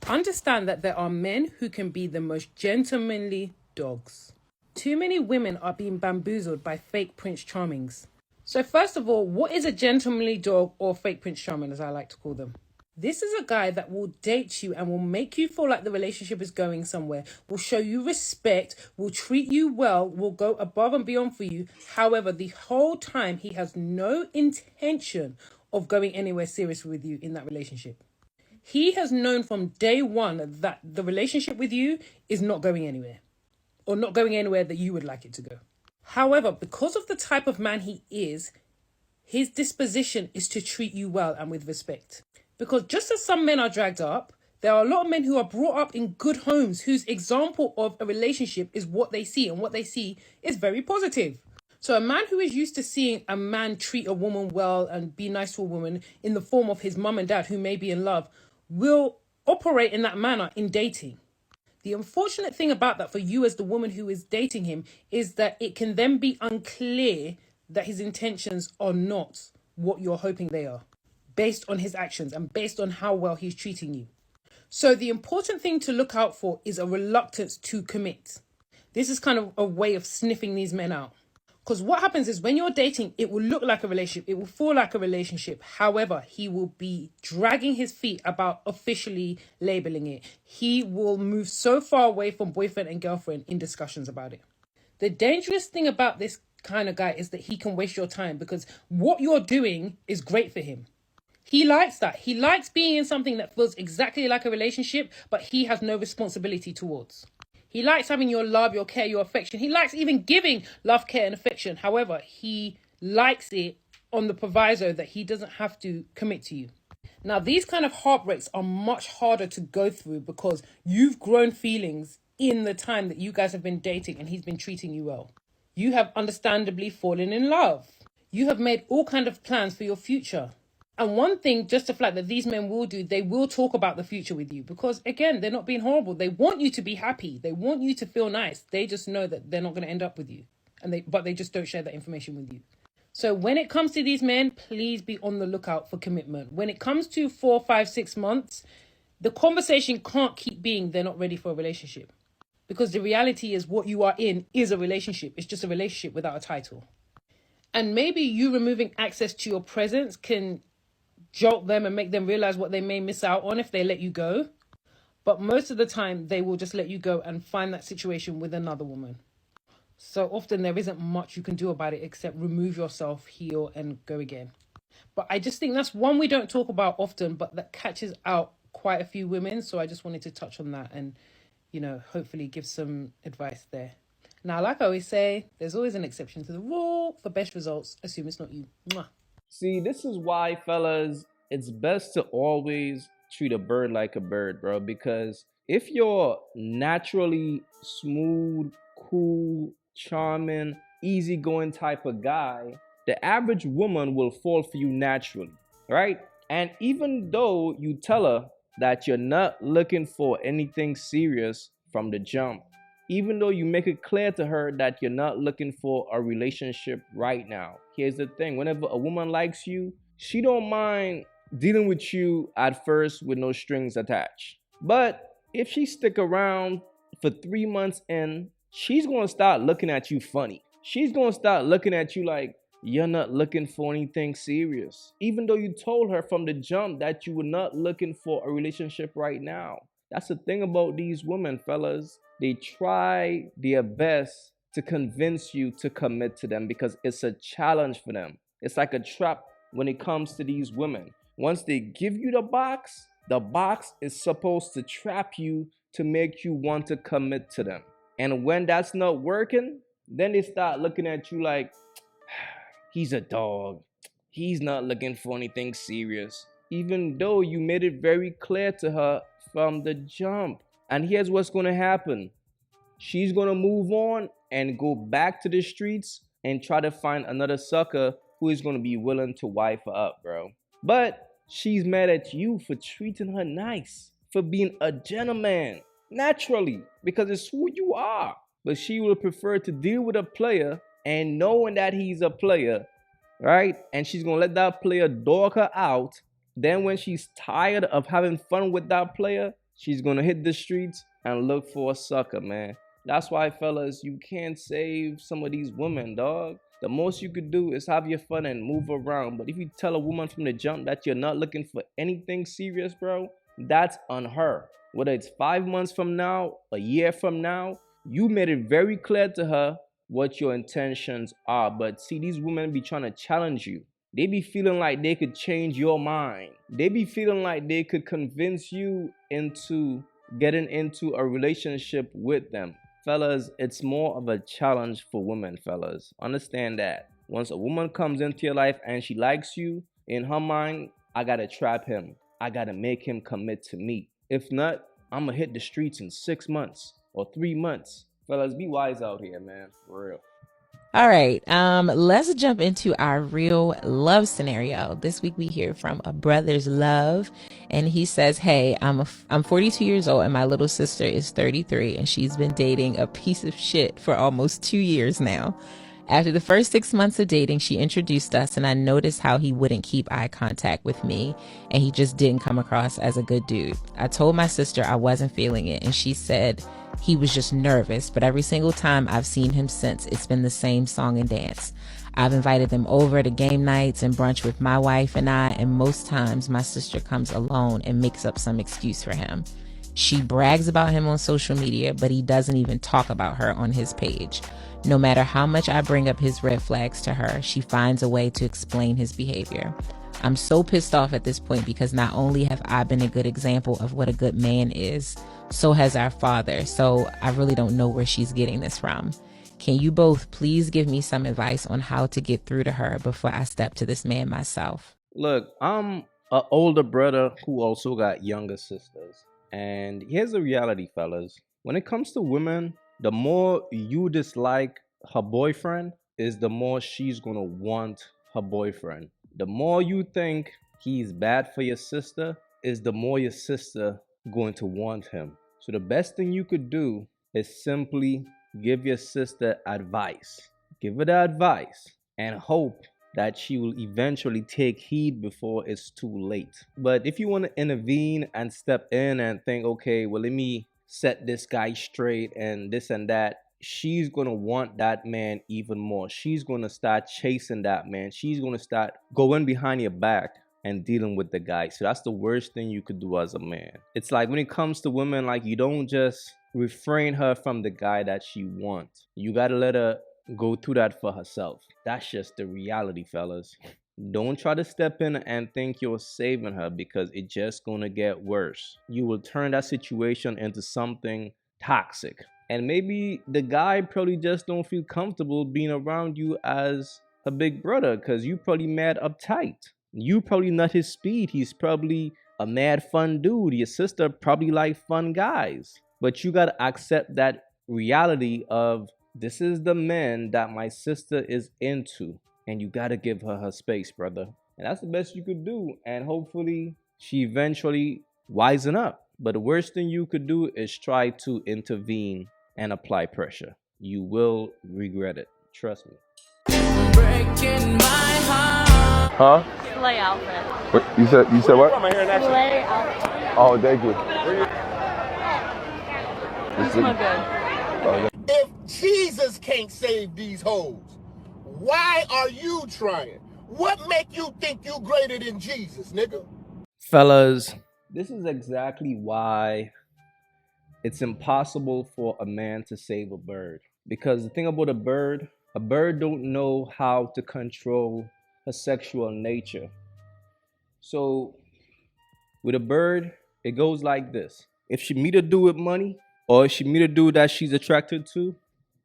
Understand that there are men who can be the most gentlemanly dogs. Too many women are being bamboozled by fake Prince Charmings. So first of all, what is a gentlemanly dog, or fake Prince Charming as I like to call them? This is a guy that will date you and will make you feel like the relationship is going somewhere, will show you respect, will treat you well, will go above and beyond for you. However, the whole time he has no intention of going anywhere serious with you in that relationship. He has known from day one that the relationship with you is not going anywhere, or not going anywhere that you would like it to go. However, because of the type of man he is, his disposition is to treat you well and with respect. Because just as some men are dragged up, there are a lot of men who are brought up in good homes whose example of a relationship is what they see, and what they see is very positive. So a man who is used to seeing a man treat a woman well and be nice to a woman in the form of his mum and dad who may be in love will operate in that manner in dating. The unfortunate thing about that for you as the woman who is dating him is that it can then be unclear that his intentions are not what you're hoping they are, based on his actions and based on how well he's treating you. So the important thing to look out for is a reluctance to commit. This is kind of a way of sniffing these men out. Because what happens is when you're dating, it will look like a relationship. It will feel like a relationship. However, he will be dragging his feet about officially labeling it. He will move so far away from boyfriend and girlfriend in discussions about it. The dangerous thing about this kind of guy is that he can waste your time, because what you're doing is great for him. He likes that. He likes being in something that feels exactly like a relationship, but he has no responsibility towards. He likes having your love, your care, your affection. He likes even giving love, care, and affection. However, he likes it on the proviso that he doesn't have to commit to you. Now, these kind of heartbreaks are much harder to go through because you've grown feelings in the time that you guys have been dating and he's been treating you well. You have understandably fallen in love. You have made all kinds of plans for your future. And one thing, just the fact that these men will do, they will talk about the future with you because, again, they're not being horrible. They want you to be happy. They want you to feel nice. They just know that they're not going to end up with you. But they just don't share that information with you. So when it comes to these men, please be on the lookout for commitment. When it comes to 4, 5, 6 months, the conversation can't keep being they're not ready for a relationship. Because the reality is what you are in is a relationship. It's just a relationship without a title. And maybe you removing access to your presence can jolt them and make them realize what they may miss out on if they let you go. But most of the time, they will just let you go and find that situation with another woman. So often there isn't much you can do about it except remove yourself, heal, and go again. But I just think that's one we don't talk about often, but that catches out quite a few women. So I just wanted to touch on that and, hopefully give some advice there. Now, like I always say, there's always an exception to the rule. For best results, assume it's not you. Mwah. See, this is why, fellas, it's best to always treat a bird like a bird, bro. Because if you're naturally smooth, cool, charming, easygoing type of guy, the average woman will fall for you naturally, right? And even though you tell her that you're not looking for anything serious from the jump, even though you make it clear to her that you're not looking for a relationship right now, here's the thing. Whenever a woman likes you, she don't mind dealing with you at first with no strings attached. But if she stick around for 3 months in, she's going to start looking at you funny. She's going to start looking at you like you're not looking for anything serious, even though you told her from the jump that you were not looking for a relationship right now. That's the thing about these women, fellas. They try their best to convince you to commit to them because it's a challenge for them. It's like a trap when it comes to these women. Once they give you the box is supposed to trap you to make you want to commit to them. And when that's not working, then they start looking at you like, he's a dog. He's not looking for anything serious. Even though you made it very clear to her from the jump. And here's what's going to happen. She's going to move on and go back to the streets and try to find another sucker who is going to be willing to wife her up, bro. But she's mad at you for treating her nice, for being a gentleman, naturally, because it's who you are. But she would prefer to deal with a player and knowing that he's a player, right? And she's going to let that player dog her out. Then when she's tired of having fun with that player, she's gonna hit the streets and look for a sucker, man. That's why, fellas, you can't save some of these women, dog. The most you could do is have your fun and move around. But if you tell a woman from the jump that you're not looking for anything serious, bro, that's on her. Whether it's 5 months from now, a year from now, you made it very clear to her what your intentions are. But see, these women be trying to challenge you. They be feeling like they could change your mind. They be feeling like they could convince you into getting into a relationship with them. Fellas, it's more of a challenge for women, fellas. Understand that. Once a woman comes into your life and she likes you, in her mind, I gotta trap him. I gotta make him commit to me. If not, I'm gonna hit the streets in 6 months or 3 months. Fellas, be wise out here, man. For real. All right, let's jump into our real love scenario. This week we hear from a brother's love, and he says, "Hey, I'm 42 years old, and my little sister is 33, and she's been dating a piece of shit for almost 2 years now. After the first 6 months of dating, she introduced us, and I noticed how he wouldn't keep eye contact with me, and he just didn't come across as a good dude. I told my sister I wasn't feeling it, and she said he was just nervous, but every single time I've seen him since, it's been the same song and dance. I've invited them over to game nights and brunch with my wife and I, and most times my sister comes alone and makes up some excuse for him. She brags about him on social media, but he doesn't even talk about her on his page. No matter how much I bring up his red flags to her, she finds a way to explain his behavior. I'm so pissed off at this point because not only have I been a good example of what a good man is, so has our father. So I really don't know where she's getting this from. Can you both please give me some advice on how to get through to her before I step to this man myself?" Look, I'm an older brother who also got younger sisters. And here's the reality, fellas. When it comes to women, the more you dislike her boyfriend is the more she's gonna want her boyfriend. The more you think he's bad for your sister is the more your sister going to want him. So the best thing you could do is simply give your sister advice. Give her the advice and hope that she will eventually take heed before it's too late. But if you want to intervene and step in and think, okay, well, let me set this guy straight and this and that, she's going to want that man even more. She's going to start chasing that man. She's going to start going behind your back and dealing with the guy. So that's the worst thing you could do as a man. It's like when it comes to women, like you don't just refrain her from the guy that she wants. You got to let her go through that for herself. That's just the reality, fellas. Don't try to step in and think you're saving her because it's just gonna get worse. You will turn that situation into something toxic. And maybe the guy probably just don't feel comfortable being around you as a big brother because you probably mad uptight. You probably not his speed. He's probably a mad fun dude. Your sister probably like fun guys. But you gotta accept that reality of this is the man that my sister is into, and you gotta give her her space, brother. And that's the best you could do. And hopefully she eventually wisen up. But the worst thing you could do is try to intervene and apply pressure. You will regret it. Trust me. Breaking my heart. Huh? Slay outfit. What, you said what? Slay outfit. Oh, thank you. Smell good. If Jesus can't save these hoes, why are you trying? What make you think you greater than Jesus, nigga? Fellas, this is exactly why it's impossible for a man to save a bird. Because the thing about a bird don't know how to control her sexual nature. So with a bird, it goes like this. If she meet a dude with money, or if she meet a dude that she's attracted to,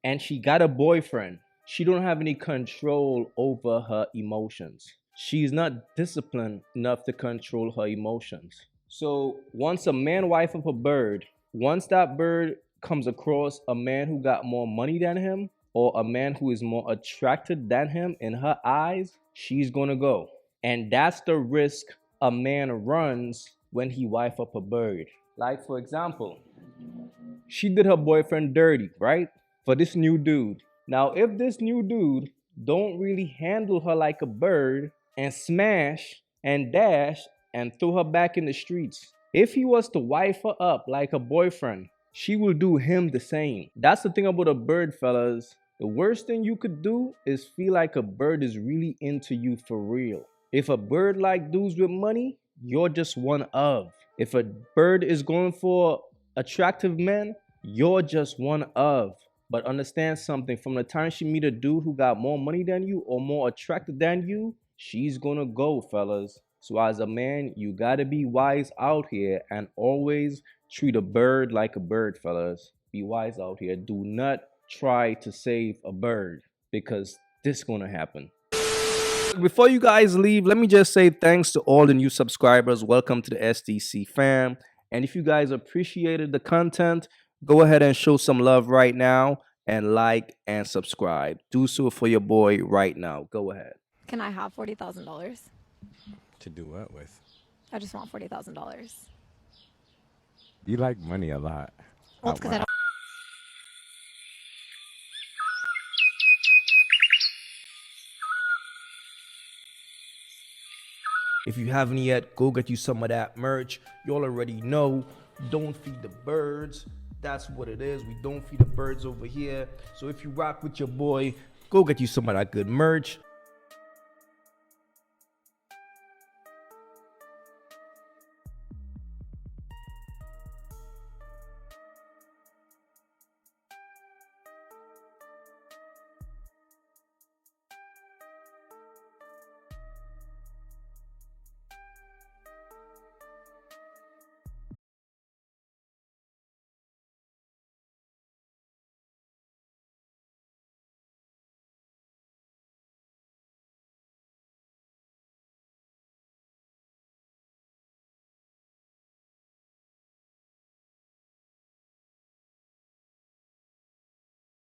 and she got a boyfriend, she don't have any control over her emotions. She's not disciplined enough to control her emotions. So once a man wife of a bird, once that bird comes across a man who got more money than him, or a man who is more attracted than him in her eyes, she's gonna go. And that's the risk a man runs when he wife up a bird. Like for example, she did her boyfriend dirty, right? For this new dude. Now, if this new dude don't really handle her like a bird and smash and dash and throw her back in the streets, If he was to wife her up like a boyfriend, she will do him the same. That's the thing about a bird, fellas. The worst thing you could do is feel like a bird is really into you for real. If a bird like dudes with money, you're just one of. If a bird is going for attractive men, you're just one of. But understand something, from the time she meet a dude who got more money than you or more attractive than you, she's gonna go, fellas. So as a man, you gotta be wise out here and always treat a bird like a bird, fellas. Be wise out here. Do not try to save a bird, because this gonna happen. Before you guys leave, let me just say thanks to all the new subscribers. Welcome to the SDC fam. And if you guys appreciated the content, go ahead and show some love right now and like and subscribe. Do so for your boy right now. Go ahead. Can I have $40,000? To do what with? I just want $40,000. You like money a lot. Well, it's because I don't. If you haven't yet, go get you some of that merch. You all already know, don't feed the birds. That's what it is. We don't feed the birds over here. So if you rock with your boy, go get you some of that good merch.